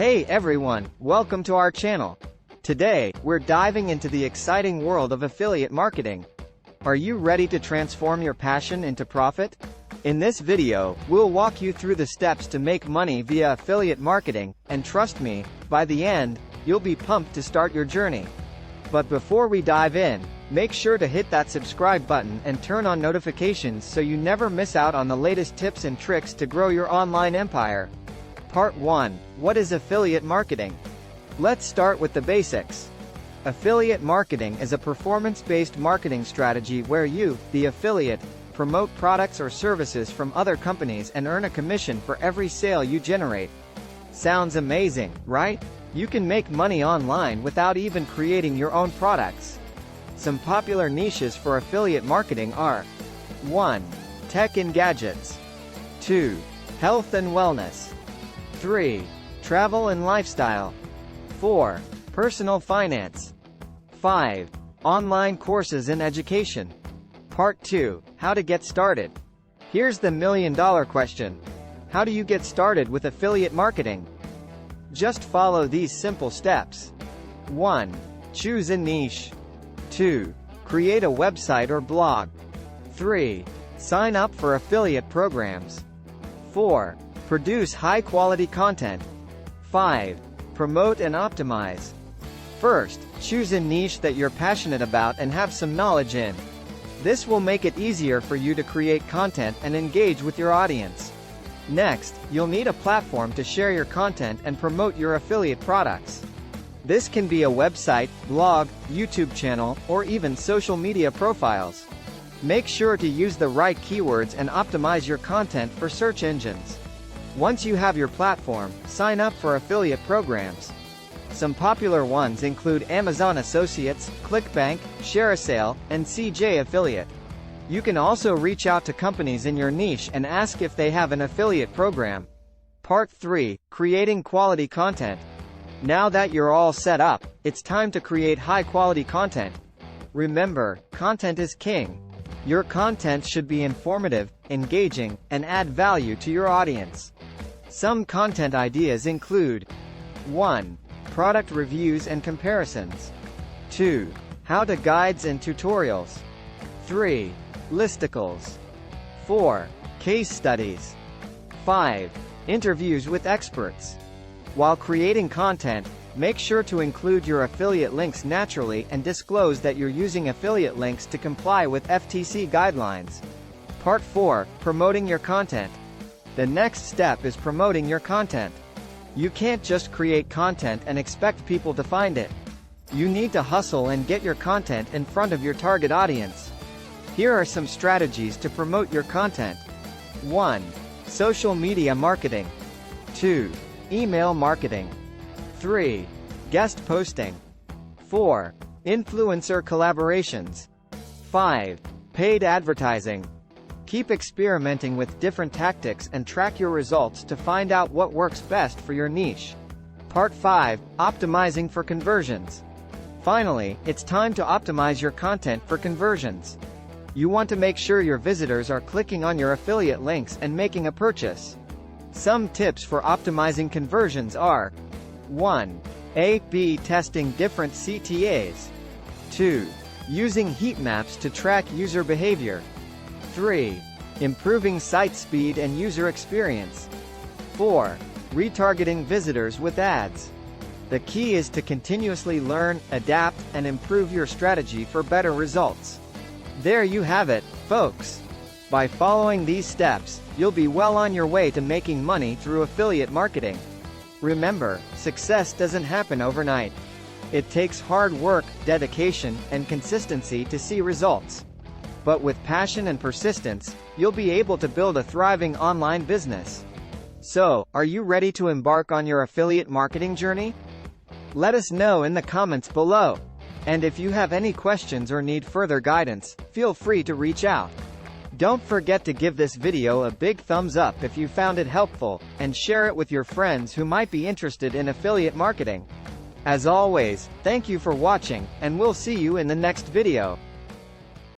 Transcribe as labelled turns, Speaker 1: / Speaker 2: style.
Speaker 1: Hey everyone, welcome to our channel. Today, we're diving into the exciting world of affiliate marketing. Are you ready to transform your passion into profit? In this video, we'll walk you through the steps to make money via affiliate marketing, and trust me, by the end, you'll be pumped to start your journey. But before we dive in, make sure to hit that subscribe button and turn on notifications so you never miss out on the latest tips and tricks to grow your online empire. Part 1. What is affiliate marketing? Let's start with the basics. Affiliate marketing is a performance-based marketing strategy where you, the affiliate, promote products or services from other companies and earn a commission for every sale you generate. Sounds amazing, right? You can make money online without even creating your own products. Some popular niches for affiliate marketing are 1. Tech and gadgets. 2. Health and wellness. 3. Travel and lifestyle. 4. Personal finance. 5. Online courses and education. Part 2. How to get started. Here's the million-dollar question. How do you get started with affiliate marketing? Just follow these simple steps. 1. Choose a niche. 2. Create a website or blog. 3. Sign up for affiliate programs. 4. Produce high-quality content. 5. Promote and optimize. First, choose a niche that you're passionate about and have some knowledge in. This will make it easier for you to create content and engage with your audience. Next, you'll need a platform to share your content and promote your affiliate products. This can be a website, blog, YouTube channel, or even social media profiles. Make sure to use the right keywords and optimize your content for search engines. Once you have your platform, sign up for affiliate programs. Some popular ones include Amazon Associates, ClickBank, ShareASale, and CJ Affiliate. You can also reach out to companies in your niche and ask if they have an affiliate program. Part 3. Creating quality content. Now that you're all set up, it's time to create high-quality content. Remember, content is king. Your content should be informative, engaging, and add value to your audience. Some content ideas include 1. Product reviews and comparisons. 2. How-to guides and tutorials. 3. Listicles. 4. Case studies. 5. Interviews with experts. While creating content, make sure to include your affiliate links naturally and disclose that you're using affiliate links to comply with FTC guidelines. Part 4. Promoting your content. The next step is promoting your content. You can't just create content and expect people to find it. You need to hustle and get your content in front of your target audience. Here are some strategies to promote your content. 1. Social media marketing. 2. Email marketing. 3. Guest posting. 4. Influencer collaborations. 5. Paid advertising. Keep experimenting with different tactics and track your results to find out what works best for your niche. Part 5. Optimizing for conversions. Finally, it's time to optimize your content for conversions. You want to make sure your visitors are clicking on your affiliate links and making a purchase. Some tips for optimizing conversions are 1. A/B testing different CTAs. 2. Using heat maps to track user behavior. 3. Improving site speed and user experience. 4. Retargeting visitors with ads. The key is to continuously learn, adapt, and improve your strategy for better results. There you have it, folks. By following these steps, you'll be well on your way to making money through affiliate marketing. Remember, success doesn't happen overnight. It takes hard work, dedication, and consistency to see results. But with passion and persistence, you'll be able to build a thriving online business. So, are you ready to embark on your affiliate marketing journey? Let us know in the comments below. And if you have any questions or need further guidance, feel free to reach out. Don't forget to give this video a big thumbs up if you found it helpful, and share it with your friends who might be interested in affiliate marketing. As always, thank you for watching, and we'll see you in the next video.